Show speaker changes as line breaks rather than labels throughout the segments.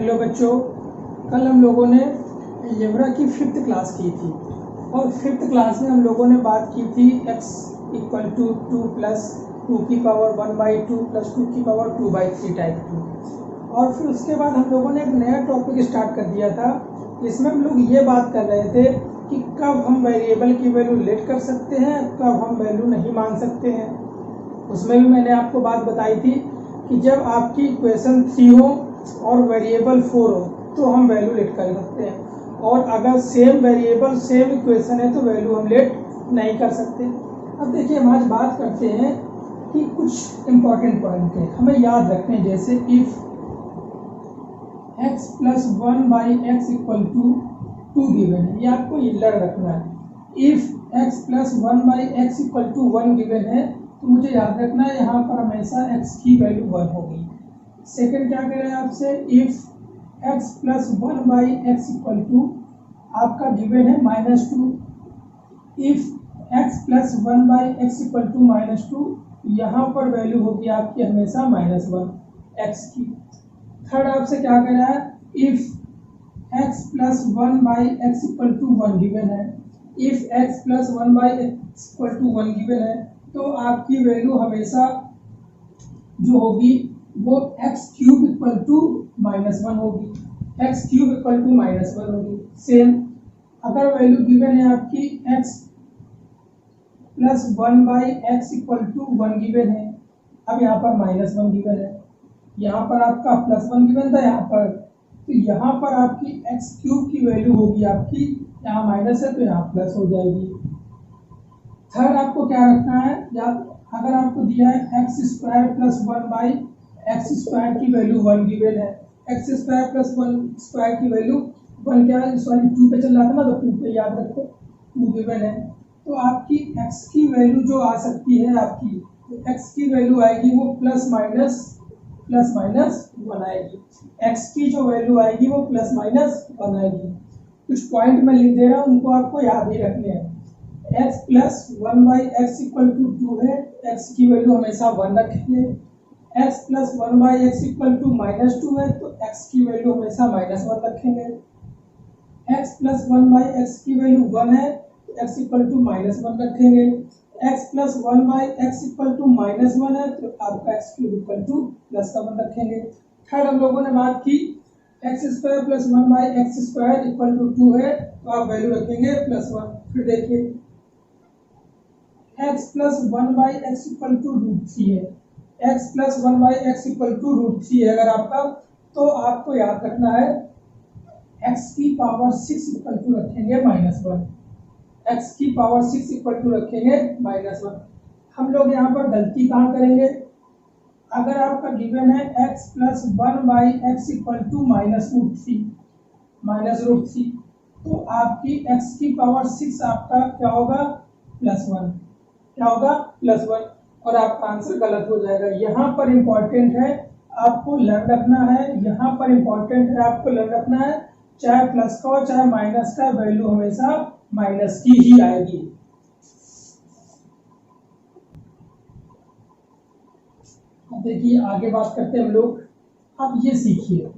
Hello बच्चों, कल हम लोगों ने अलजेब्रा की 5th क्लास की थी और 5th क्लास में हम लोगों ने बात की थी x इक्वल टू 2 प्लस 2 की पावर 1/2 प्लस 2 की पावर 2/3 टाइप की। और फिर उसके बाद हम लोगों ने एक नया टॉपिक स्टार्ट कर दिया था। इसमें हम लोग ये बात कर रहे थे कि कब हम वेरिएबल की वैल्यू लेट कर सकते हैं, कब हम वैल्यू नहीं मान सकते हैं। उसमें भी मैंने आपको बात बताई थी कि जब आपकी इक्वेशन 3 हो और वेरिएबल 4 हो तो हम वैल्यू लेट कर सकते हैं, और अगर सेम वेरिएबल सेम इक्वेशन है तो वैल्यू हम लेट नहीं कर सकते। अब देखिए, हम आज बात करते हैं कि कुछ इंपॉर्टेंट पॉइंट है हमें याद रखने हैं। जैसे if x plus 1/x equal to 2 given है, ये आपको याद रखना है। If x plus 1/x equal to 1 given है तो मुझे याद रखना है यहाँ पर हमेशा x की वैल्यू 1 होगी। सेकंड क्या कह रहे हैं आपसे, if x plus 1/x equal to आपका गिवन है -2। If x plus 1/x equal to -2, यहाँ पर वैल्यू होगी आपकी हमेशा -1 x की। थर्ड आपसे क्या कह रहा है, if x plus 1/x equal to 1 given है। If x plus 1/x equal to 1 given है तो आपकी वैल्यू हमेशा जो होगी वो x क्यूब इक्वल टू -1 होगी। x क्यूब इक्वल टू -1 होगी। सेम अगर वैल्यू गिवन है आपकी x plus 1/x equal to 1 given है, अब यहाँ पर -1 गिवन है, यहाँ पर आपका +1 गिवन था यहाँ पर, तो यहाँ पर आपकी x क्यूब की वैल्यू होगी आपकी, यहाँ माइनस है तो यहाँ प्लस हो जाएगी। थर्ड आपको क्या रखना है, या अगर आपको दिया है x² प्लस 1/x² की वैल्यू 1 गिवन है, x² प्लस 1² की वैल्यू 1 क्या है, सॉरी 2 पे चल रहा था ना, तो 2 पे याद रखो 2 गिवन है। तो आपकी x की वैल्यू जो आ सकती है आपकी, तो x की वैल्यू आएगी वो प्लस माइनस 1 आएगी। x की जो वैल्यू आएगी वो प्लस माइनस 1 आएगी। कुछ पॉइंट मैं लिख दे रहा हूँ, उनको आपको याद ही रखने हैं। x plus 1/x equal to 2 है, x की वैल्यू हमेशा 1 रखेंगे। x plus 1/x equal to -2 है तो x की वैल्यू हमेशा -1 रखेंगे। x प्लस 1/x की वैल्यू 1 है तो x इक्वल टू -1 रखेंगे। x plus 1/x equal to -1 है तो आपका x क्यूब इक्वल टू +1 रखेंगे। थर्ड हम लोगों ने बात की x² plus 1/x² equal to 2 है तो आप वैल्यू रखेंगे +1। फिर देखिए x plus 1/x equal to √3 है, x plus 1/x equal to √3 है अगर आपका, तो आपको याद रखना है x की पावर 6 इक्वल टू रखेंगे -1। x की पावर 6 इक्वल टू रखेंगे -1। हम लोग यहाँ पर गलती कहाँ करेंगे, अगर आपका गिवन है x plus 1/x equal to -√3 तो आपकी x की पावर 6 आपका क्या होगा, +1, क्या होगा +1, और आपका आंसर गलत हो जाएगा। यहाँ पर इंपॉर्टेंट है आपको लर्न रखना है, यहाँ पर इंपॉर्टेंट है आपको लर्न रखना है, चाहे प्लस का हो चाहे माइनस का, वैल्यू हमेशा माइनस की ही आएगी। अब देखिए आगे बात करते हैं हम लोग। अब ये सीखिए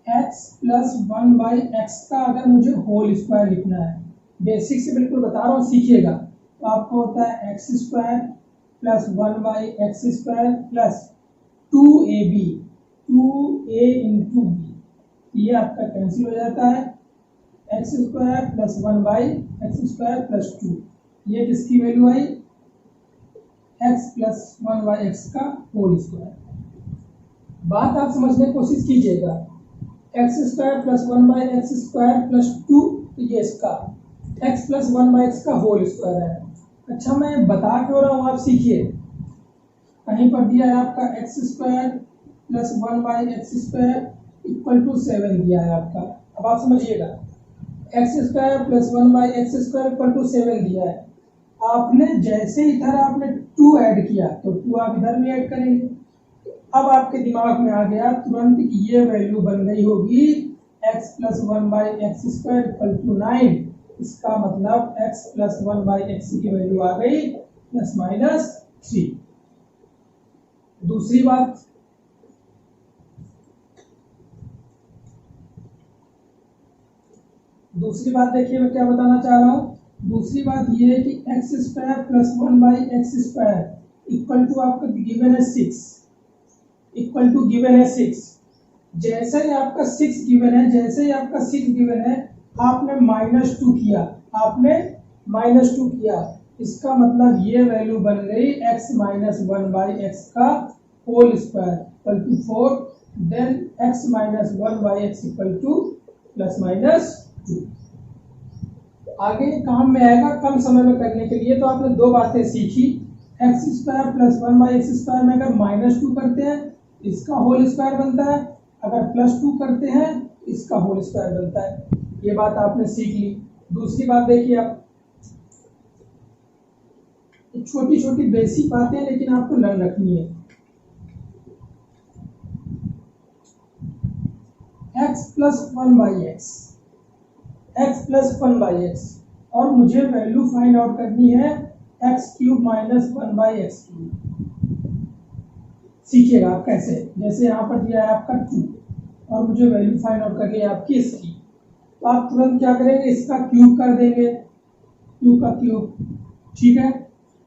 x प्लस 1/x का अगर मुझे होल स्क्वायर लिखना है, बेसिक से बिल्कुल बता रहा हूँ, सीखिएगा। तो आपको होता है x² plus 1/x² plus 2ab, 2a into b, ये आपका कैंसिल हो जाता है। x² प्लस 1/x² प्लस 2, ये किसकी वैल्यू आई, x प्लस 1/x का होल स्क्वायर। बात आप समझने की कोशिश कीजिएगा, x² प्लस 1/x² प्लस 2, ये इसका x प्लस 1/x का होल स्क्वायर है। अच्छा, मैं बता क्यों रहा हूँ, आप सीखिए। कहीं पर दिया है आपका x² plus 1/x² equal to 7 दिया है आपका। अब आप समझिएगा, x² plus 1/x² equal to 7 दिया है, आपने जैसे इधर आपने 2 ऐड किया तो 2 आप इधर भी ऐड करेंगे। अब आपके दिमाग में आ गया तुरंत कि ये वैल्यू बन गई होगी x plus 1/x² equal to 9, इसका मतलब x प्लस 1/x की वैल्यू आ गई ±3। दूसरी बात, दूसरी बात देखिए मैं क्या बताना चाह रहा हूँ। दूसरी बात ये है कि x square plus 1/x² equal to आपका गिवन है 6, इक्वल टू गिवन है 6। जैसे ही आपका 6 गिवन है, जैसे ही आपका 6 गिवन है, आपने -2 किया, आपने -2 किया, इसका मतलब ये वैल्यू बन गई x - 1/x का whole square equal to 4, then x - 1/x equal to ±2। आगे काम में आएगा कम समय में करने के लिए। तो आपने दो बातें सीखी, x² प्लस 1/x² में अगर -2 करते हैं इसका होल स्क्वायर बनता है, अगर +2 करते हैं इसका होल स्क्वायर बनता है। ये बात आपने सीख ली। दूसरी बात देखिए आप, छोटी छोटी बेसिक बातें लेकिन आपको लर्न रखनी है। x plus 1/x, x plus 1/x, और मुझे वैल्यू फाइंड आउट करनी है x³ - 1/x³। सीखिएगा आप कैसे। जैसे यहाँ पर दिया है आपका 2 और मुझे वैल्यू फाइंड आउट करनी है आपकी इसकी, तो आप तुरंत क्या करेंगे, इसका क्यूब कर देंगे, 2 का क्यूब, ठीक है।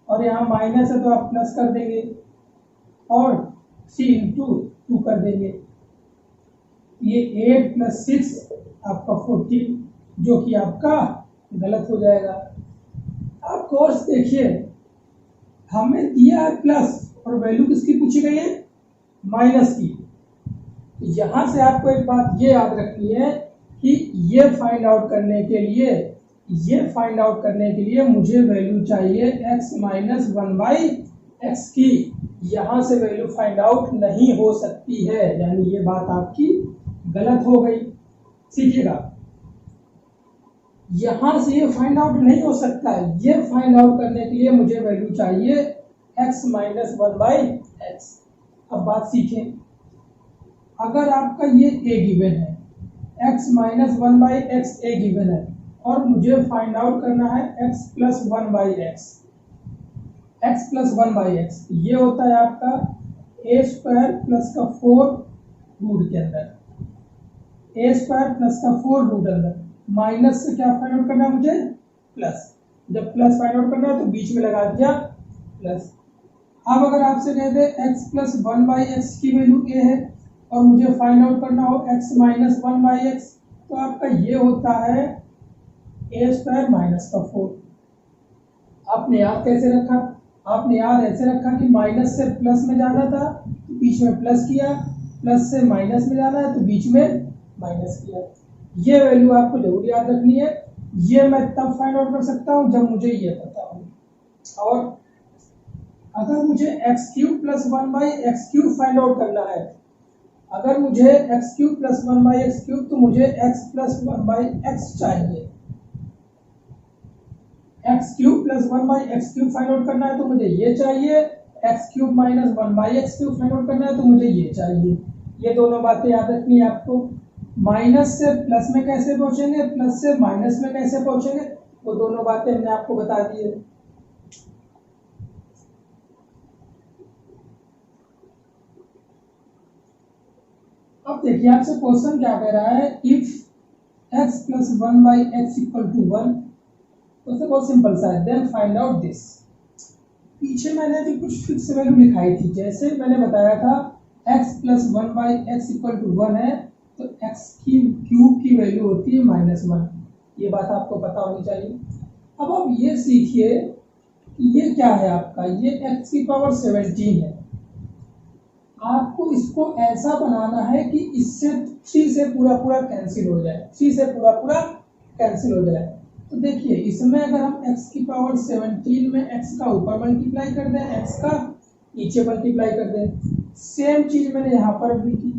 और यहाँ माइनस है तो आप प्लस कर देंगे और 3 × 2 कर देंगे। ये 8 + 6 आपका 14, जो कि आपका गलत हो जाएगा। आप कोर्स देखिए, हमें दिया है प्लस और वैल्यू किसकी पूछी गई है, माइनस की। यहां से आपको एक बात ये याद रखनी है कि ये फाइंड आउट करने के लिए मुझे वैल्यू चाहिए x - 1/x की। यहां से वैल्यू फाइंड आउट नहीं हो सकती है, यानी ये बात आपकी गलत हो गई। सीखिएगा, यहां से ये फाइंड आउट नहीं हो सकता है। ये फाइंड आउट करने के लिए मुझे वैल्यू चाहिए x - 1/x। अब बात सीखें, अगर आपका ये a गिवन है, x - 1/x a गिवन है, और मुझे फाइंड आउट करना है x + 1/x, x + 1/x, ये होता है आपका a² + का 4 रूट के अंदर, a² + का 4 रूट अंदर, माइनस से क्या फाइंड आउट करना है मुझे, प्लस। जब प्लस फाइंड आउट करना है तो बीच में लगा दिया प्लस। अब अगर आपसे कह दे x + 1/x की वैल्यू a है और मुझे फाइंड आउट करना हो x - 1/x, तो आपका ये होता है a² - का 4। आपने याद कैसे रखा, आपने याद ऐसे रखा कि माइनस से प्लस में जाना था तो बीच में प्लस किया, प्लस से माइनस में जाना है तो बीच में माइनस किया। ये वैल्यू आपको जरूर याद रखनी है। ये मैं तब फाइंड आउट कर सकता हूँ जब मुझे ये पता हो। और अगर मुझे x³ + 1/x³ फाइंड आउट करना है, अगर मुझे x³ + 1/x³ तो मुझे x + 1/x चाहिए। x³ + 1/x³ फाइंड आउट करना है तो मुझे ये चाहिए, x³ - 1/x³ फाइंड आउट करना है तो मुझे ये चाहिए। ये दोनों बातें याद रखनी है आपको। माइनस से प्लस में कैसे पहुंचेंगे, प्लस से माइनस में कैसे पहुंचेंगे, वो दोनों बातें हमने आपको बता दी है। अब देखिए आपसे क्वेश्चन क्या कह रहा है, इफ x + 1/x = 1, तो बहुत सिंपल सा है, देन फाइंड आउट दिस। पीछे मैंने भी कुछ फिक्स वैल्यू लिखाई थी, जैसे मैंने बताया था x + 1/x = 1 है तो x³ की वैल्यू होती है -1। ये बात आपको पता होनी चाहिए। अब आप ये सीखिए कि ये क्या है आपका, ये x⁻17 है। आपको इसको ऐसा बनाना है कि इससे 3 से पूरा कैंसिल हो जाए, 3 से पूरा कैंसिल हो जाए। तो देखिए इसमें अगर हम x⁻17 में x का ऊपर मल्टीप्लाई कर दें, x का नीचे मल्टीप्लाई कर दें, सेम चीज मैंने यहाँ पर भी की,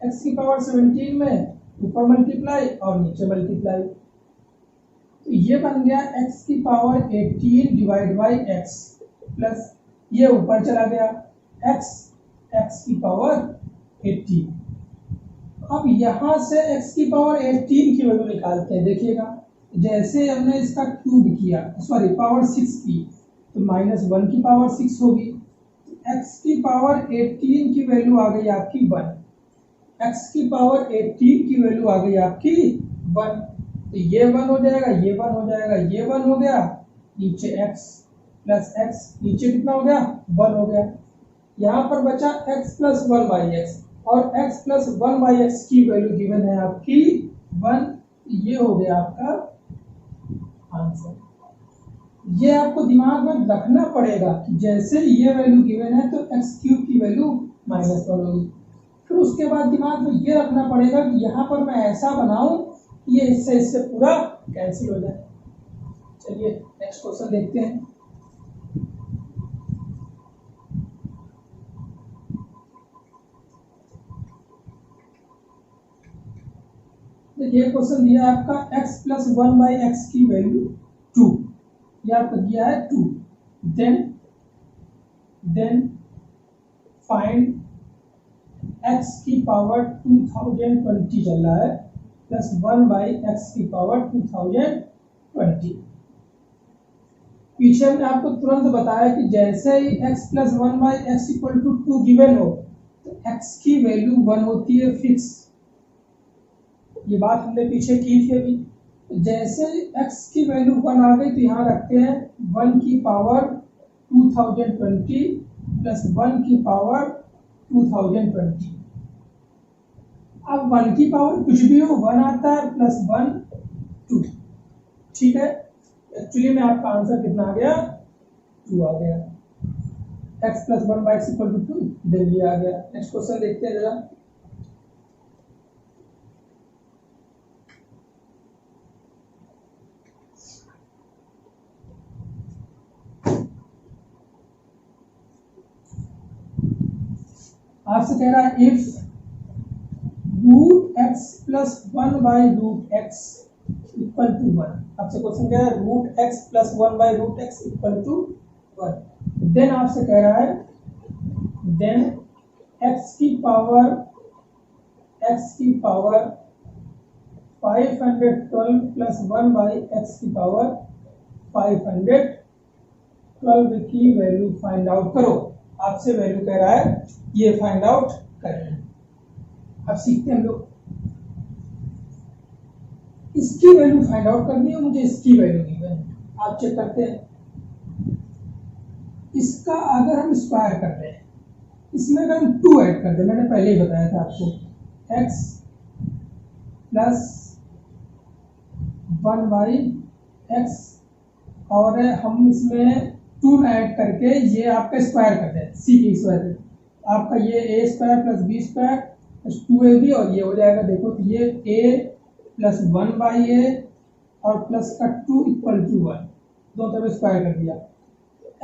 x⁻17 में ऊपर मल्टीप्लाई और नीचे मल्टीप्लाई, तो ये बन गया x⁻18 divide by x plus ये ऊपर चला गया x⁻18। अब यहाँ से x⁻18 की वैल्यू निकालते हैं। देखिएगा जैसे हमने इसका क्यूब किया, सॉरी पावर 6 की, तो -1 की पावर 6 होगी। x⁻18 की वैल्यू आ गई आपकी 1, x⁻18 की वैल्यू आ गई आपकी 1। तो ये 1 हो जाएगा, ये 1 हो जाएगा, ये 1 हो गया, नीचे x प्लस एक्स, नीचे कितना हो गया 1 हो गया। यहाँ पर बचा x प्लस 1 बाई एक्स, और x प्लस 1 बाई एक्स की वैल्यू गिवन है आपकी 1। ये हो गया आपका आंसर। ये आपको दिमाग में रखना पड़ेगा कि जैसे ये वैल्यू गिवन है तो एक्स क्यूब की वैल्यू -1 होगी। फिर उसके बाद दिमाग में ये रखना पड़ेगा कि यहाँ पर मैं ऐसा बनाऊं कि ये इससे पूरा कैंसिल हो जाए। चलिए नेक्स्ट क्वेश्चन देखते हैं। ये क्वेश्चन दिया है आपका x प्लस 1 बाई एक्स की वैल्यू 2, ये आपका दिया है 2। देन फाइंड x की पावर 2020 चल रहा है प्लस 1 बाई एक्स की पावर 2020। पीछे हमने आपको तुरंत बताया कि जैसे ही x plus 1 by x equal to 2 given हो तो x की वैल्यू 1 होती है फिक्स। ये बात हमने पीछे की थी अभी। जैसे x की वैल्यू 1 आ गई तो यहाँ रखते हैं 1 की पावर 2020 प्लस 1 की पावर 2020। अब 1 की पावर कुछ भी हो 1 आता है प्लस 1 2, ठीक है। एक्चुअली में आपका आंसर कितना आ गया 2 आ गया। x plus 1 by x equal to 2, then ये आ गया। नेक्स्ट क्वेश्चन देखते हैं जरा। आपसे कह रहा है if root x plus 1 by root x equal to 1। आपसे क्वेश्चन कह रहा है root x plus 1 by root x equal to 1। Then आपसे कह रहा है देन एक्स की पावर 512 प्लस 1 बाई एक्स की पावर 512 की वैल्यू फाइंड आउट करो। आपसे वैल्यू कह रहा है ये फाइंड आउट करें। अब सीखते हैं हम लोग। इसकी वैल्यू फाइंड आउट करनी है, मुझे इसकी वैल्यू गिवन है। आप चेक करते हैं। इसका अगर हम स्क्वायर कर रहे हैं, इसमें अगर हम 2 ऐड कर दें, मैंने पहले ही बताया था आपको x प्लस 1 बाई एक्स, और हम इसमें 2 ऐड करके ये आपका स्क्वायर कर दें, सी की स्क्वायर आपका ये a square plus b square plus 2ab, और ये हो जाएगा देखो तो ये a प्लस 1 बाई ए और प्लस का 2 इक्वल टू 1, दो तरफ स्क्वायर कर दिया।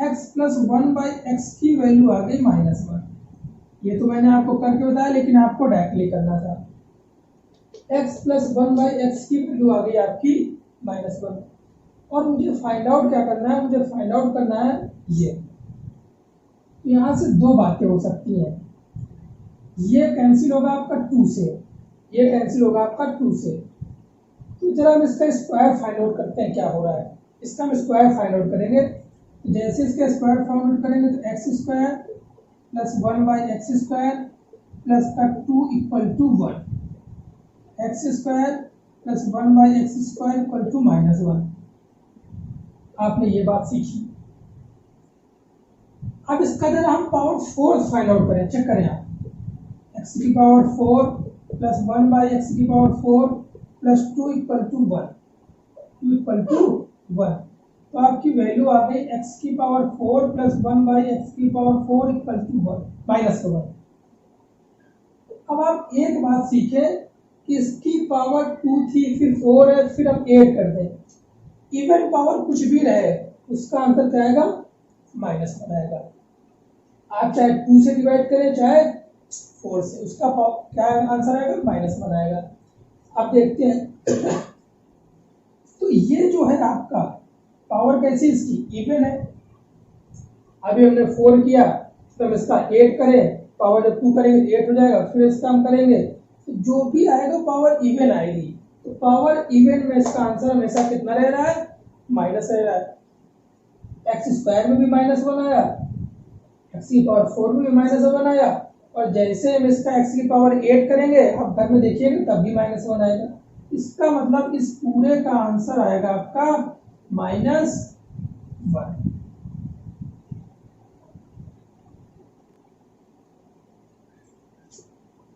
x प्लस 1 बाई एक्स की वैल्यू आ गई -1। ये तो मैंने आपको करके बताया, लेकिन आपको डायरेक्टली करना था। x प्लस 1 बाई एक्स की वैल्यू आ गई आपकी -1, और मुझे फाइंड आउट क्या करना है, मुझे फाइंड आउट करना है ये। यहाँ से 2 बातें हो सकती हैं, ये कैंसिल होगा आपका 2 से, ये कैंसिल होगा आपका 2 से। तो जरा हम इसका स्क्वायर फाइंड आउट करते हैं क्या हो रहा है। इसका हम स्क्वायर फाइंड आउट करेंगे, जैसे इसका स्क्वायर फाइंड आउट करेंगे तो x square plus 1 by x square plus का 2 equal to 1, x square plus 1 by x square equal to -1। आपने ये बात सीखी। अब इसका जरा हम पावर 4 फाइंड आउट करें, चेक करें आप। x की पावर 4 प्लस 1 बाई एक्स की power 4 plus 2 equal to 1, 2 equal to 1। तो आपकी वैल्यू आ गई x की पावर 4 प्लस 1 बाई एक्स की पावर 4 इक्वल टू 1 -1। अब आप एक बात सीखे कि इसकी पावर 2 थी, फिर 4 है, फिर हम 8 कर दें। इवन पावर कुछ भी रहे उसका आंसर क्या आएगा -1 आएगा। आप चाहे 2 से डिवाइड करें चाहे 4 से, उसका क्या आंसर आएगा -1 आएगा। अब देखते हैं तो ये जो है आपका पावर कैसी इसकी इवन है। अभी हमने 4 किया तो हम इसका 8 करें, पावर जब 2 करेंगे तो 8 हो जाएगा, फिर इसका हम करेंगे तो जो भी आएगा पावर इवन आएगी। तो पावर इवन में इसका आंसर हमेशा कितना रह रहा है माइनस रह रहा है। एक्स स्क्वायर में भी -1 आया, एक्स की पावर 4 में भी -1 आया, और जैसे हम इसका एक्स की पावर 8 करेंगे आप घर में देखिएगा तब भी -1 आएगा। इसका मतलब इस पूरे का आंसर आएगा आपका -1।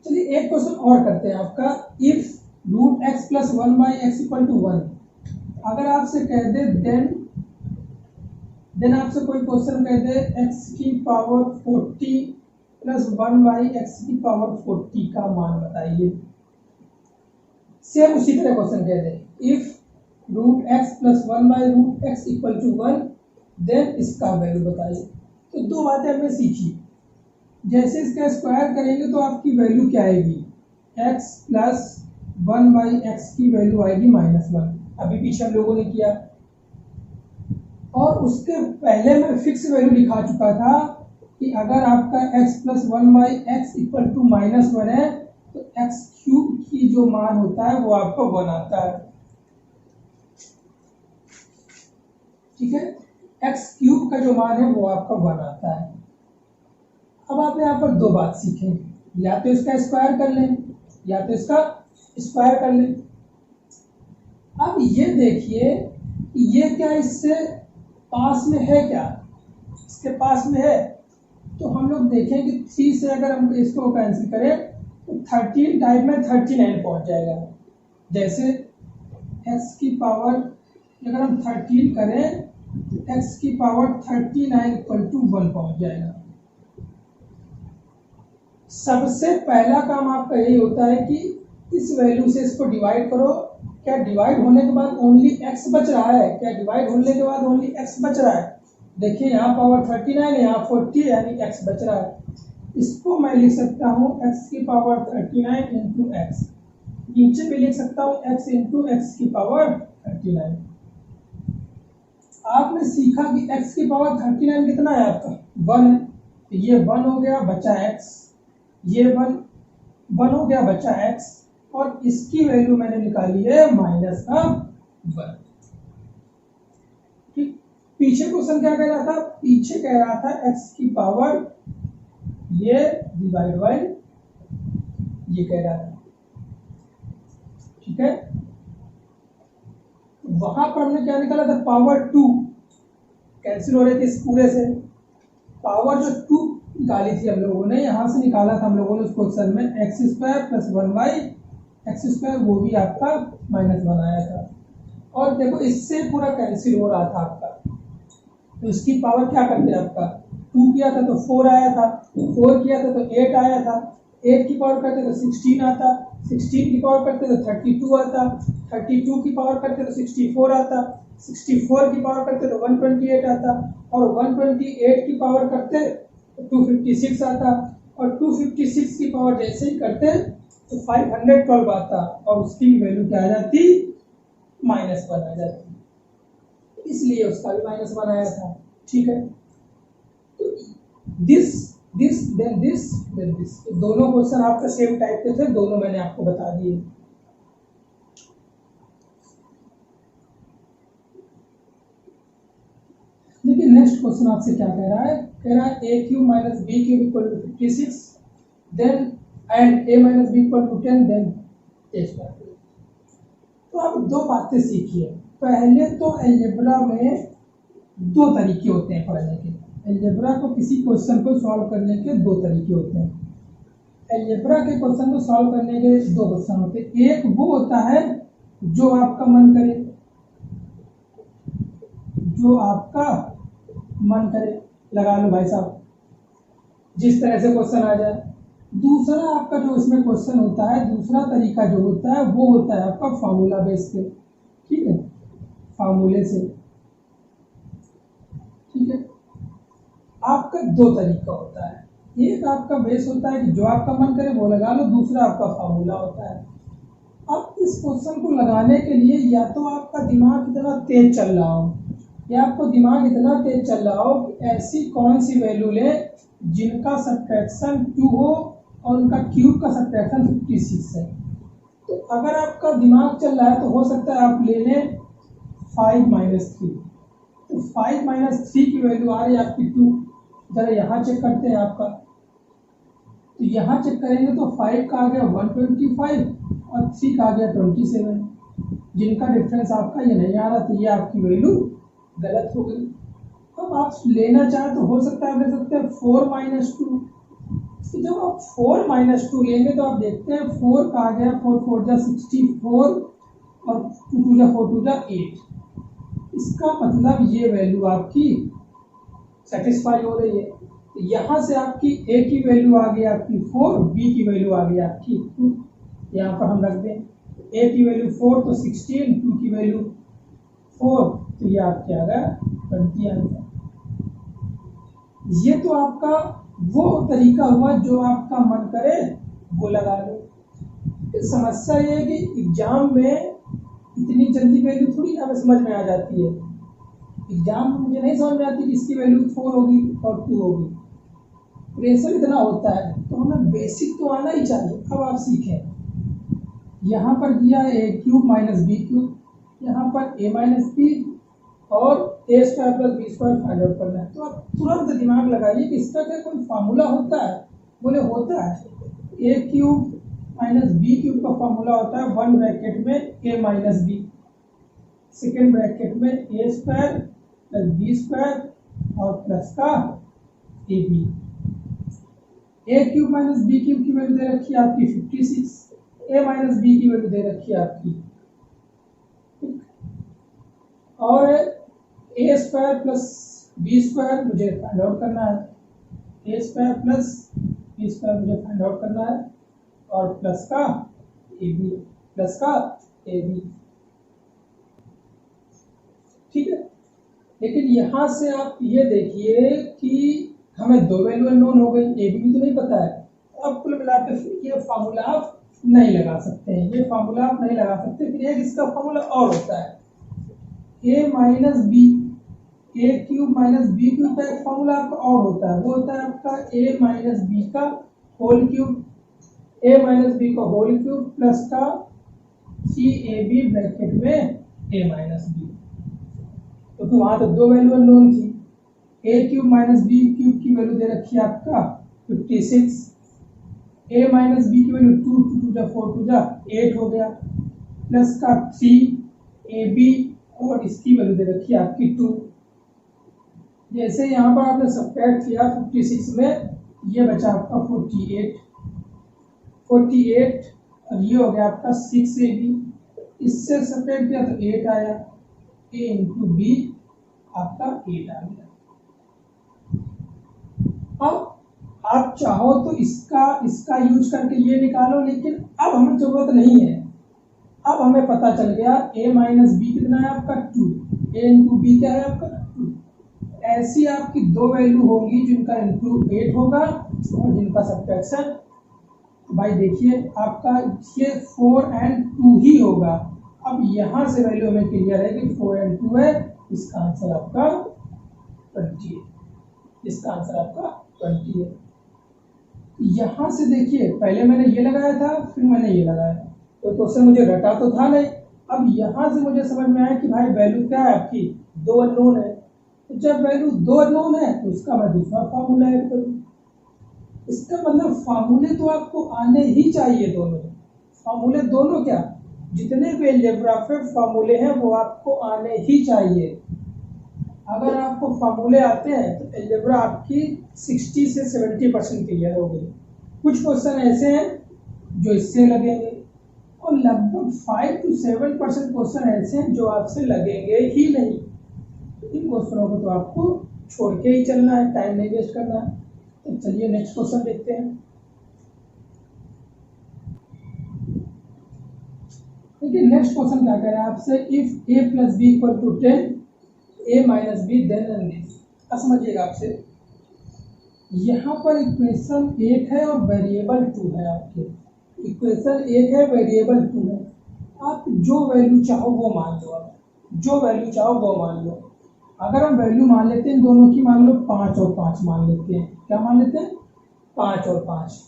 चलिए एक क्वेश्चन और करते हैं आपका, इफ √x + 1/x = 1, अगर आपसे कह दे देन आपसे कोई क्वेश्चन कह दे x⁴ + 1/x⁴ का मान बताइए। सेम उसी तरह क्वेश्चन कह दे इफ √x + 1/√x = 1, देन इसका वैल्यू बताइए। तो दो बातें हमने सीखी, जैसे इसका स्क्वायर करेंगे तो आपकी वैल्यू क्या आएगी, x + 1/x की वैल्यू आएगी -1, अभी पीछे हम लोगों ने किया। और उसके पहले मैं फिक्स वैल्यू दिखा चुका था कि अगर आपका x + 1/x = -1 है तो x³ की जो मान होता है वो आपका 1 आता है, ठीक है। x³ का जो मान है वो आपका 1 आता है। अब आप यहाँ पर दो बात सीखें, या तो इसका स्क्वायर कर लें या तो इसका स्क्वायर कर लें। अब ये देखिए ये क्या इससे पास में है, क्या इसके पास में है, तो हम लोग देखें कि 3 से अगर हम इसको कैंसिल करें तो 13 टाइप में 39 पहुंच जाएगा। जैसे x⁴ अगर हम 13 करें तो x⁴ 39 = 1 पहुंच जाएगा। सबसे पहला काम आपका यही होता है कि इस वैल्यू से इसको डिवाइड करो। क्या डिवाइड होने के बाद ओनली x बच रहा है, क्या डिवाइड होने के बाद ओनली x बच रहा है, देखिए यहाँ पावर 39 है, यहाँ 40 यानी x बच रहा है। इसको मैं लिख सकता हूँ x⁴ 39 × x, नीचे भी लिख सकता हूँ x × x⁴ 39। आपने सीखा कि x⁴ 39 कितना है आपका 1 है, तो ये 1 हो गया बचा x, ये 1 हो गया बचा x, और इसकी वैल्यू मैंने निकाली है -1। ठीक, पीछे क्वेश्चन क्या कह रहा था, पीछे कह रहा था x⁴ ये डिवाइड बाय ये कह रहा था, ठीक है। वहां पर हमने क्या निकाला था, पावर 2 कैंसिल हो रही थी इस पूरे से, पावर जो 2 निकाली थी हम लोगों ने, यहां से निकाला था हम लोगों ने उस क्वेश्चन में x² + 1/x², वो भी आपका -1 आया था। और देखो इससे पूरा कैंसिल हो रहा था आपका, तो इसकी पावर क्या करते हैं आपका 2 किया था तो 4 आया था, 4 किया था तो 8 आया था, 8 की पावर करते तो 16 आता, 16 की पावर करते तो 32 आता, 32 की पावर करते तो 64 आता, 64 की पावर करते तो 128 आता, और 128 की पावर करते तो 256 आता, और 256 की पावर जैसे ही करते तो 512 आता, और उसकी वैल्यू क्या आ जाती -1 आ जाती, इसलिए उसका भी -1 आया था, ठीक है। तो दिस देन दिस दोनों क्वेश्चन आपका सेम टाइप के थे, दोनों मैंने आपको बता दिए। देखिए नेक्स्ट क्वेश्चन आपसे क्या कह रहा है, a³ - b³ = 56, then and a - b = 10, देन a²। तो आप दो बातें सीखिए। पहले तो अलजेब्रा में दो तरीके होते हैं पढ़ने के, अलजेब्रा को किसी क्वेश्चन को सॉल्व करने के दो तरीके होते हैं। अलजेब्रा के क्वेश्चन को सॉल्व करने के दो क्वेश्चन होते हैं, एक वो होता है जो आपका मन करे, जो आपका मन करे लगा लो भाई साहब, जिस तरह से क्वेश्चन आ जाए। दूसरा आपका जो इसमें क्वेश्चन होता है, दूसरा तरीका जो होता है वो होता है आपका फार्मूला बेस पे, ठीक है, फार्मूले से, ठीक है। आपका दो तरीका होता है, एक आपका बेस होता है कि जो आपका मन करे वो लगा लो, दूसरा आपका फार्मूला होता है। अब इस क्वेश्चन को लगाने के लिए या तो आपका दिमाग इतना तेज चल रहा हो, या आपको दिमाग इतना तेज चल रहा हो कि ऐसी कौन सी वैल्यू ले जिनका सब्ट्रैक्शन 2 हो और उनका क्यूब का सब्ट्रैक्शन 56 है। तो अगर आपका दिमाग चल रहा है तो हो सकता है आप ले लें 5 - 3, तो 5 - 3 की वैल्यू आ रही है आपकी 2। जरा यहाँ चेक करते हैं आपका, तो यहाँ चेक करेंगे तो 5 का आ गया 125, और 3 का आ गया 27, जिनका डिफरेंस आपका ये नहीं आ रहा, तो ये आपकी वैल्यू गलत हो गई। अब आप लेना चाहें तो हो सकता है आप ले सकते हैं 4 माइनस 2। जब आप 4 माइनस 2 लेंगे तो आप देखते हैं 4 का आ गया 4 4 जा 64 और 2 2 जा 4 2 जा 8। इसका मतलब ये वैल्यू आपकी सेटिस्फाई हो रही है। तो यहाँ से आपकी ए की वैल्यू आ गई आपकी 4, बी की वैल्यू आ गई आपकी 2। यहाँ पर हम रख दें ए की वैल्यू 4 तो 16, 2 की वैल्यू 4 तो ये आपके आ गया 20 आंसर। ये तो आपका वो तरीका हुआ जो आपका मन करे वो लगा लो। समस्या ये है कि एग्जाम में इतनी जल्दी वैल्यू थोड़ी हमें समझ में आ जाती है। एग्जाम में मुझे नहीं समझ में आती कि इसकी वैल्यू 4 होगी और 2 होगी। प्रेशर इतना होता है तो हमें बेसिक तो आना ही चाहिए। अब आप सीखें, यहाँ पर दिया a cube minus b cube, यहाँ पर ए माइनस बी और a square plus b square find out करना है। तो आप तुरंत दिमाग लगाइए कि इसका क्या कोई फार्मूला होता है? बोले होता है। A cube minus b cube का फार्मूला होता है 1 ब्रैकेट में a minus b, second bracket में a square plus b square और प्लस का a b. A cube minus b cube की वैल्यू दे रखी है आपकी 56, ए माइनस बी की वैल्यू दे रखी है आपकी, और a square plus b square मुझे फाइंड आउट करना है। A square plus b square मुझे फाइंड आउट करना है और प्लस का ए बी, प्लस का ए बी। ठीक है, लेकिन यहां से आप ये देखिए कि हमें दो वैल्यू नोन हो गई, ए बी भी तो नहीं पता है। अब कुल मिलाकर फिर ये फार्मूला आप नहीं लगा सकते हैं, ये फार्मूला आप नहीं लगा सकते। फिर एक इसका फार्मूला और होता है ए minus b, a cube minus b cube का एक फार्मूला आपका और होता है, वो होता है आपका ए माइनस बी का होल क्यूब, ए माइनस बी का होल क्यूब प्लस का सी ए बी ब्रैकेट में ए माइनस बी। तो वहां तो दो वैल्यू अननोन थी। ए क्यूब माइनस बी क्यूब की वैल्यू दे रखी है आपका 56, ए माइनस बी की वैल्यू 2 2 जा 4 2 जा 8 हो गया, प्लस का 3 ए बी और इसकी वैल्यू दे रखी है आपकी 2। जैसे यहाँ पर आपने सब्ट्रैक्ट किया 56 में, ये बचा आपका 48 और ये हो गया आपका 6 ए बी। इससे सब्ट्रैक्ट किया तो 8 आया, ए इंटू बी आपका 8 आ गया। अब आप चाहो तो इसका यूज करके ये निकालो, लेकिन अब हमें जरूरत नहीं है। अब हमें पता चल गया a माइनस बी कितना है आपका 2, a इंटू बी क्या है आपका 2। ऐसी आपकी दो वैल्यू होंगी जिनका इंटू 8 होगा और जिनका सब्ट्रैक्शन, भाई देखिए आपका ये 4 एंड 2 ही होगा। अब यहां से वैल्यू हमें क्लियर है कि 4 एंड 2 है, इसका आंसर आपका 20 है। इसका आंसर आपका 20 है। यहां से देखिए पहले मैंने ये लगाया था, फिर मैंने ये लगाया, तो क्वेश्चन मुझे रटा तो था नहीं। अब यहां से मुझे समझ में आया कि भाई वैल्यू क्या है आपकी, दो अननोन है। तो जब वैल्यू दो अननोन है तो उसका मैं दूसरा फार्मूला ऐड करूँ। इसका मतलब फार्मूले तो आपको आने ही चाहिए, दोनों फार्मूले, दोनों क्या, जितने भी अलजेब्रा पे फार्मूले हैं वो आपको आने ही चाहिए। अगर आपको फार्मूले आते हैं तो अलजेब्रा आपकी 60 से 70% क्लियर हो गई। कुछ क्वेश्चन ऐसे हैं जो इससे लगेंगे और लगभग 5 to 7% क्वेश्चन ऐसे हैं जो आपसे लगेंगे ही नहीं। इन क्वेश्चनों को तो आपको छोड़ के ही चलना है, टाइम नहीं वेस्ट करना है। तो चलिए नेक्स्ट क्वेश्चन देखते हैं। देखिए नेक्स्ट क्वेश्चन क्या कह रहा है आपसे, if a plus b equal to 10 a minus b then and this. अब समझिएगा आपसे, यहाँ पर इक्वेशन 1 है और वेरिएबल 2 है। आपके इक्वेशन 1 है, वेरिएबल 2 है। आप जो वैल्यू चाहो वो मान लो, आप जो वैल्यू चाहो वो मान लो। अगर हम वैल्यू मान लेते हैं दोनों की, मान लो 5 और 5 मान लेते हैं। क्या मान लेते हैं? 5 और 5।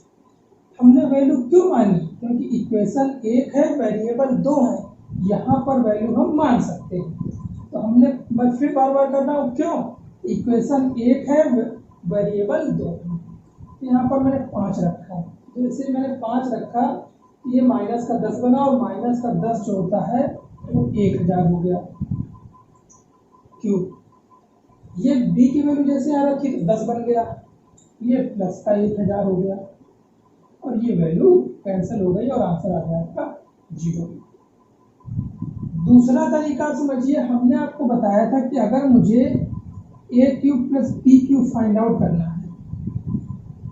हमने वैल्यू क्यों मानी? क्योंकि इक्वेशन 1 है, वेरिएबल 2 है, यहाँ पर वैल्यू हम मान सकते हैं। तो हमने फिर बार बार करना हो, क्यों? इक्वेशन 1 है, वेरिएबल 2 है। यहाँ पर मैंने 5 रखा, तो जैसे मैंने 5 रखा, ये माइनस का 10 बना और माइनस का 10 जो होता है वो 1000 हो गया क्यूब। ये बी की वैल्यू जैसे आ रखी तो 10 बन गया, ये प्लस का 1000 हो गया और ये वैल्यू कैंसिल हो गई और आंसर आ गया आपका 0। दूसरा तरीका समझिए, हमने आपको बताया था कि अगर मुझे a cube plus b cube find out करना है,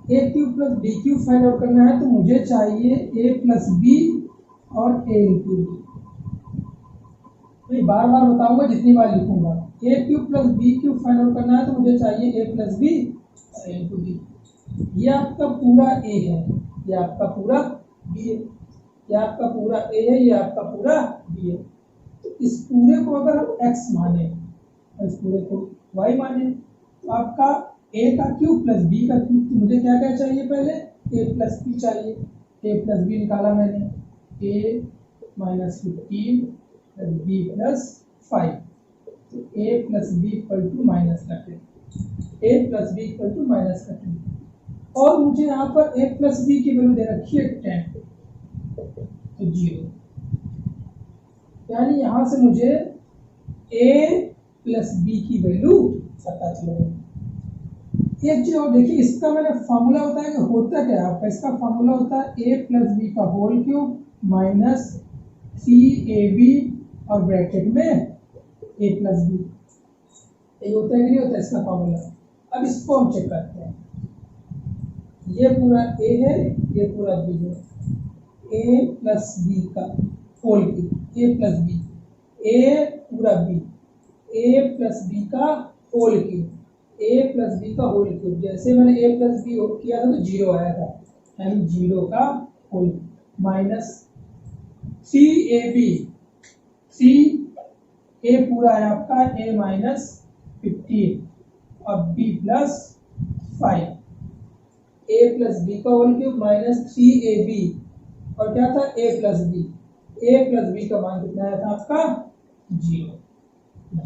a cube plus b cube find out करना है तो मुझे चाहिए ए प्लस बी और ए इंटू बी। मैं बार बार बताऊंगा जितनी बार लिखूंगा, a cube plus b cube find out करना है तो मुझे चाहिए ए प्लस बी और ए इंटू बी। ये आपका पूरा ए है, ये आपका पूरा बी है, ये आपका पूरा ए है, ये आपका पूरा बी है। तो इस पूरे को अगर हम एक्स माने और इस पूरे को वाई माने तो आपका ए का क्यूब प्लस बी का क्यूब, तो मुझे क्या क्या चाहिए, पहले ए प्लस बी चाहिए। ए प्लस बी निकाला मैंने, a minus 15 plus b plus 5, तो a plus b equal to minus का 10, a plus b equal to minus का 10। और मुझे यहाँ पर ए प्लस बी की वैल्यू दे रखी है 10, तो 0, यानी यहाँ से मुझे ए प्लस बी की वैल्यू पता चल गई। एक चीज और देखिए, इसका मैंने फॉर्मूला होता है कि होता क्या है आपका, इसका फॉर्मूला होता है ए प्लस बी का होल क्यूब माइनस 3ab और ब्रैकेट में ए प्लस बी, ये होता है कि नहीं होता इसका फॉर्मूला। अब इसको हम चेक करते हैं, ये पूरा ए है, ये पूरा बी है, ए प्लस बी का होल क्यूब, ए प्लस बी, ए पूरा बी, ए प्लस बी का होल क्यूब, ए प्लस बी का होल क्यूब। जैसे मैंने ए प्लस बी किया था तो 0 आया था, यानी 0 का होल माइनस 3ab, 3a पूरा है आपका a माइनस 15 और b plus 5, a plus b का होल क्यूब माइनस 3ab और क्या था a plus b, a plus b का मान कितना आया था आपका 0,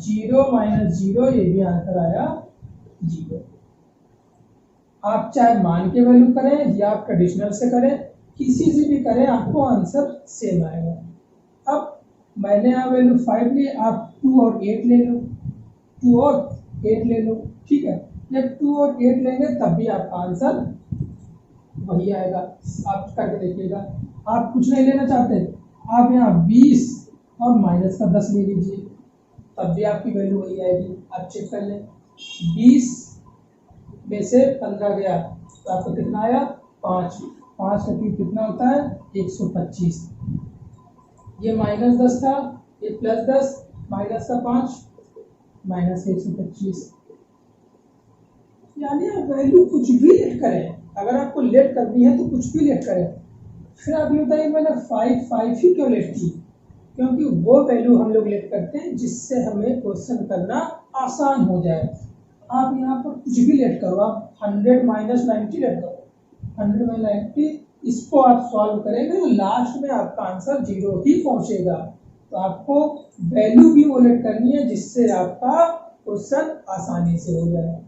0 माइनस 0, ये भी आंसर आया 0। आप चाहे मान के वैल्यू करें या आप ट्रेडिशनल से करें, किसी से भी करें आपको आंसर सेम आएगा। अब मैंने यहाँ वैल्यू 5 ली, आप 2 और 8 ले लो, 2 और 8 ले लो, ठीक है। जब 2 और 8 लेंगे तब भी आपका आंसर वही आएगा। आप करके देखिएगा, आप कुछ नहीं लेना चाहते, आप यहाँ 20 और माइनस का 10 ले लीजिए, तब भी आपकी वैल्यू वही आएगी। आप चेक कर लें, 20 में से 15 गया तो आपको कितना आया 5, 5 का क्यूब कितना होता है 125। ये माइनस 10 था, ये प्लस 10, माइनस का 5 माइनस 125। यानी आप वैल्यू कुछ भी लेट करें, अगर आपको लेट करनी है तो कुछ भी लेट करें। फिर आप ये बताइए मैंने 5 ही क्यों लेट की, क्योंकि वो वैल्यू हम लोग लेट करते हैं जिससे हमें क्वेश्चन करना आसान हो जाए। आप यहाँ पर कुछ भी लेट करो, आप 100 माइनस 90 लेट करो, 100 माइनस 90, इसको आप सॉल्व करेंगे तो लास्ट में आपका आंसर 0 ही पहुंचेगा। तो आपको वैल्यू भी वो लेट करनी है जिससे आपका क्वेश्चन आसानी से हो जाए।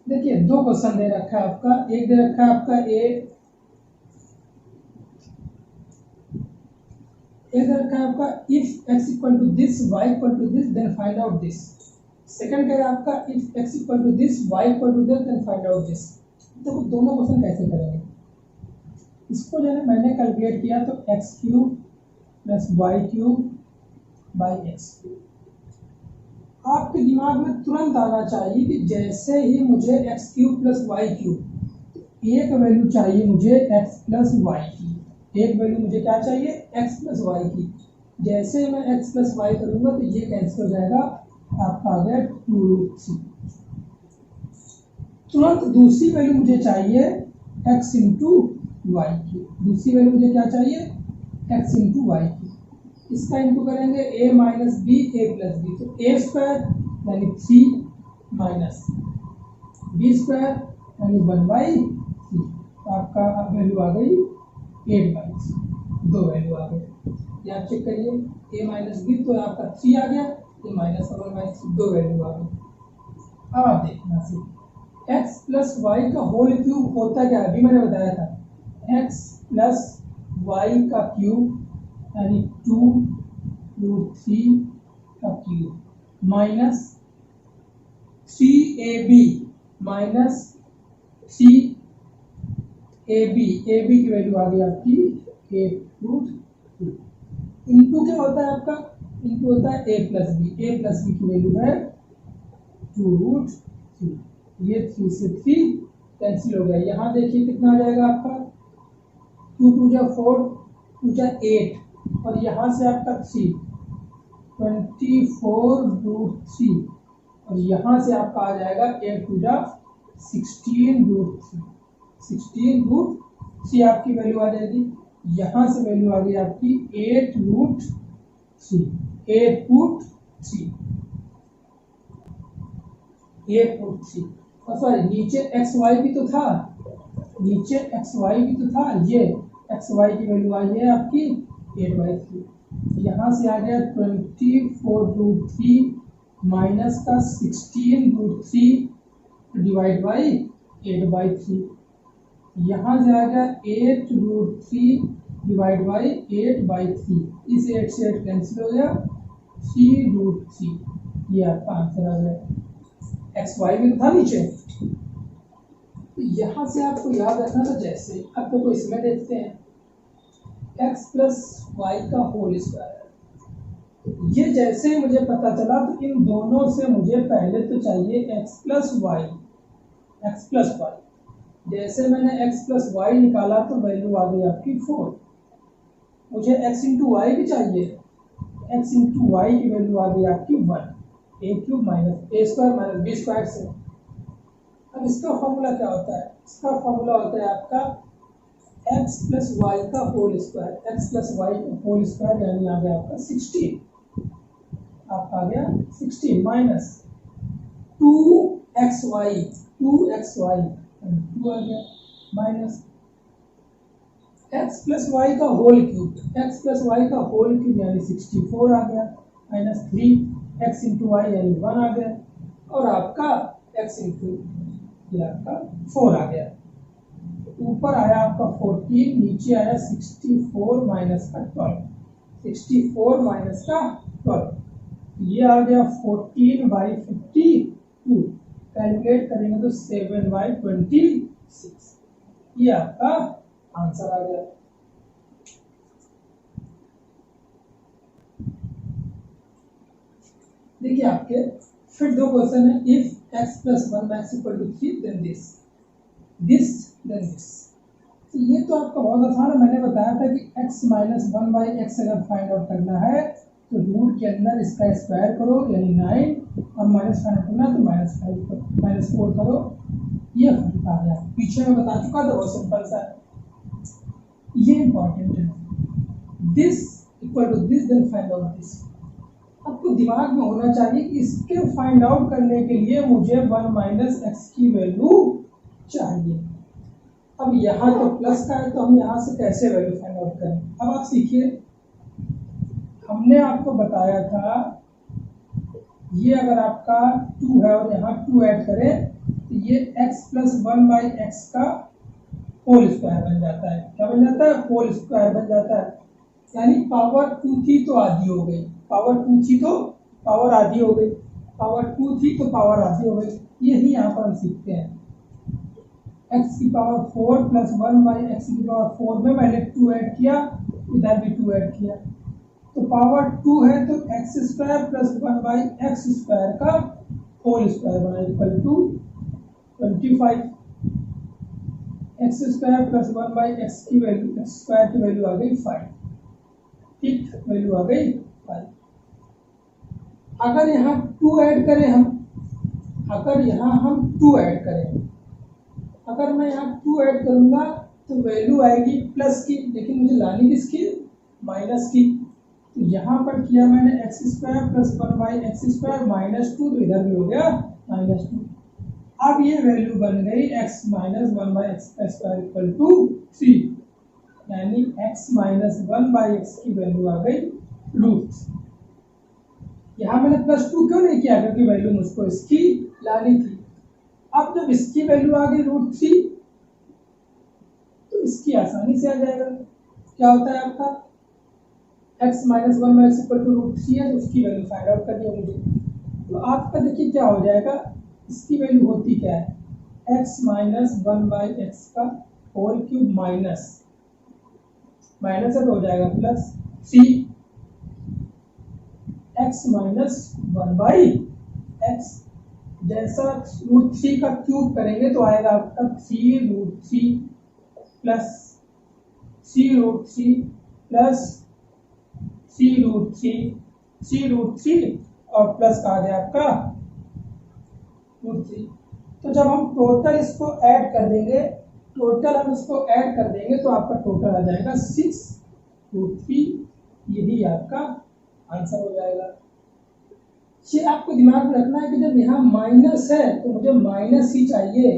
देखिए 2 क्वेश्चन दे रखा है आपका, एक दे रखा है आपका एक दे रखा है आपका if x equal to this y equal to this then find out this. Second कह रहा है आपका if x equal to this y equal to this then find out this. देखो दोनों क्वेश्चन कैसे करेंगे, इसको जो है मैंने कैलकुलेट किया तो x cube plus y cube by x cube. आपके दिमाग में तुरंत आना चाहिए कि जैसे ही मुझे x cube plus y cube, एक वैल्यू चाहिए मुझे एक्स प्लस वाई की, एक वैल्यू मुझे क्या चाहिए एक्स प्लस वाई की। जैसे मैं एक्स प्लस वाई करूंगा तो ये कैंसिल हो जाएगा, आपका आ गया 2√3। तुरंत दूसरी वैल्यू मुझे चाहिए एक्स इंटू वाई की, दूसरी वैल्यू मुझे क्या चाहिए एक्स इंटू वाई की। इसका इंटू करेंगे a minus b a plus b, तो ए स्क्वायर यानी 3 माइनस बी स्क्वायर यानी 1/3, तो आपका वैल्यू आ गई 8/3, 2 वैल्यू आ गई। ये आप चेक करिए, a माइनस बी तो आपका 3 आ गया, ये माइनस और 1/3 2 वैल्यू आ गई। अब आप देखना से एक्स प्लस वाई का होल क्यूब होता क्या, अभी मैंने बताया था, एक्स प्लस वाई का क्यूब यानी 2√3 का cube minus 3ab minus 3ab, ab की वैल्यू आ गई आपकी 8√2 इंटू क्या होता है आपका, इंटू होता है a प्लस बी की वैल्यू है 2√3, ये 3 से 3 कैंसिल हो गया। यहाँ देखिए कितना आ जाएगा आपका 2 2 जा 4 2 जा 8 और यहाँ से आपका 3 24√3 और यहाँ से आपका आ जाएगा 8 2 जा 16√3, 16√3 आपकी वैल्यू आ जाएगी। यहाँ से वैल्यू आ गई आपकी 8√3, 8√3 और सॉरी नीचे एक्स वाई भी तो था, नीचे एक्स वाई भी तो था, ये एक्स वाई की वैल्यू आई है आपकी 8/3, यहाँ से आ गया 24√3 माइनस का 16√3 डिवाइड बाई 8/3, यहाँ से आ गया 8√3 डिवाइड बाई 8/3, इस 8 से 8 कैंसिल हो गया 3√3, ये आपका आंसर आ गया। एक्स वाई भी था नीचे, तो यहाँ से आपको याद रखना था, जैसे आपको कोई इसमें देखते हैं एक्स प्लस वाई का होल स्क्वायर, ये जैसे मुझे पता चला तो इन दोनों से मुझे पहले तो चाहिए एक्स प्लस वाई, जैसे मैंने x प्लस वाई निकाला तो वैल्यू आ गई आपकी 4, मुझे x इंटू वाई भी चाहिए, x इंटू वाई की वैल्यू आ गई आपकी 1, a³ minus a square minus b square से। अब इसका फॉर्मूला क्या होता है, इसका फॉर्मूला होता है आपका x प्लस वाई का whole square, x plus y का होल स्क्वायर यानी आ गया आपका 16, आपका आ गया 16 माइनस 2xy 2 आ गया माइनस x प्लस वाई का whole cube, x plus y का होल क्यूब यानी 64 आ गया माइनस 3x इंटू वाई यानी 1 आ गया और आपका x इंटू ये आपका 4 आ गया, ऊपर आया आपका 14, नीचे आया 64 माइनस का 12, 64 माइनस का 12, ये आ गया 14/52, कैलकुलेट करेंगे तो 7/26, ये आपका आंसर आ गया। देखिए आपके फिर दो क्वेश्चन है, if x plus 1 equal to 3 then this then this. तो ये तो आपका बहुत आसान है, मैंने बताया था कि x माइनस 1/x अगर फाइंड आउट करना है तो रूट के अंदर इसका स्क्वायर करो यानी 9 और माइनस फाइंड करना तो -4 करो, ये फर्क आ गया। पीछे मैं बता चुका था, बहुत सिंपल सा है, ये इंपॉर्टेंट है। This equal to this then find out this. आपको दिमाग में होना चाहिए कि इसके फाइंड आउट करने के लिए मुझे 1 माइनस एक्स की वैल्यू चाहिए। अब यहाँ तो प्लस का है तो हम यहाँ से कैसे वैल्यू फाइंड आउट करें। अब आप सीखिए, हमने आपको बताया था ये अगर आपका 2 है और यहाँ 2 ऐड करें तो ये x प्लस 1/x का होल स्क्वायर बन जाता है। क्या बन जाता है? होल स्क्वायर बन जाता है, यानी पावर 2 थी तो आधी हो गई, पावर 2 थी तो पावर आधी हो गई, पावर 2 थी तो पावर आधी हो गई। यही यहाँ पर हम सीखते हैं। x की पावर 4 प्लस 1/x की पावर 4 में मैंने 2 ऐड किया, इधर भी 2 ऐड किया, तो पावर 2 है तो x square plus 1/x square का होल स्क्वायर बना equal to 25। X square plus 1/x की वैल्यू, एक्स स्क्वायर की वैल्यू आ गई 5, ठीक, वैल्यू आ गई 5। अगर यहाँ 2 ऐड करें हम, अगर यहाँ हम 2 ऐड करें, अगर मैं यहाँ 2 ऐड करूँगा तो वैल्यू आएगी प्लस की, लेकिन मुझे लानी किसकी? माइनस की। तो यहाँ पर किया मैंने x square plus 1/x square minus 2, तो इधर भी हो गया -2। अब ये वैल्यू बन गई x minus 1/x square equal to 3, यानी x माइनस 1/x की वैल्यू आ गई रूट। यहाँ मैंने +2 क्यों नहीं किया? क्योंकि वैल्यू मुझको इसकी लानी थी। अब जब इसकी वैल्यू आ गई √3 तो इसकी आसानी से आ जाएगा। क्या होता है आपका x minus 1 by x equal to √3 है, तो उसकी वैल्यू फाइंड आउट करनी है मुझे। तो आपका देखिए क्या हो जाएगा, इसकी वैल्यू होती क्या है, x माइनस 1 बाई एक्स का होल क्यूब माइनस माइनस है तो हो जाएगा plus 3 x minus 1 by x. जैसा √3 का क्यूब करेंगे तो आएगा आपका 3√3 प्लस 3√3 प्लस 3√3 और प्लस का आ गया आपका √3। तो जब हम टोटल इसको ऐड कर देंगे, तो आपका टोटल आ जाएगा 6√3। यही आपका आंसर हो जाएगा। ये आपको दिमाग में रखना है कि जब यहाँ माइनस है तो मुझे माइनस ही चाहिए,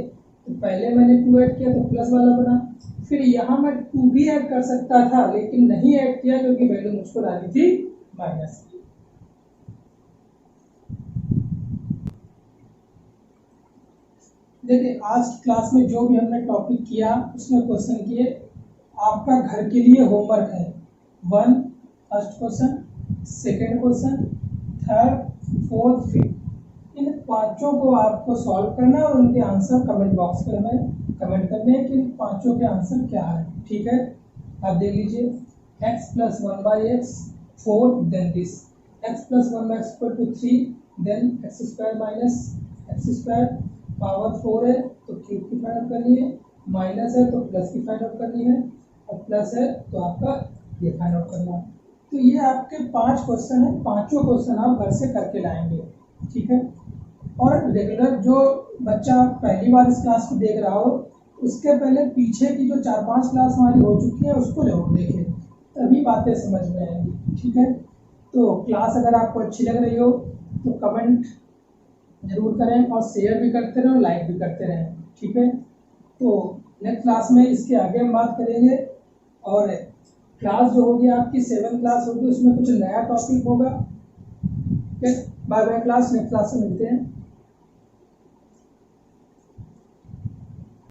तो पहले मैंने 2 ऐड किया तो प्लस वाला बना, फिर यहाँ मैं 2 भी ऐड कर सकता था लेकिन नहीं ऐड किया क्योंकि वैल्यू मुझको लानी थी माइनस की। देखिए आज की क्लास में जो भी हमने टॉपिक किया उसमें क्वेश्चन किए, आपका घर के लिए होमवर्क है 1 first question, second question, third, fourth, fifth, इन पांचों को आपको सॉल्व करना है और उनके आंसर कमेंट बॉक्स में हमें कमेंट करने हैं कि इन पांचों के आंसर क्या है। ठीक है, आप देख लीजिए x plus 1 by x 4 then this, x plus 1 by x equal to 3 then x square minus x square, power 4 है तो क्यूब की फाइंड आउट करनी है, माइनस है तो प्लस की फाइंड आउट करनी है, और प्लस है तो आपका ये फाइंड आउट करना है। तो ये आपके 5 क्वेश्चन है, पांचों क्वेश्चन आप घर से करके लाएंगे। ठीक है, और रेगुलर जो बच्चा पहली बार इस क्लास को देख रहा हो उसके पहले पीछे की जो 4-5 क्लास हमारी हो चुकी है उसको जरूर देखें, तभी बातें समझ में आएंगी। ठीक है, तो क्लास अगर आपको अच्छी लग रही हो तो कमेंट जरूर करें और शेयर भी करते रहें और लाइक भी करते रहें। ठीक है, तो नेक्स्ट क्लास में इसके आगे हम बात करेंगे, और क्लास जो होगी आपकी 7 क्लास होगी, उसमें कुछ नया टॉपिक होगा। Bye bye class, next class में मिलते हैं।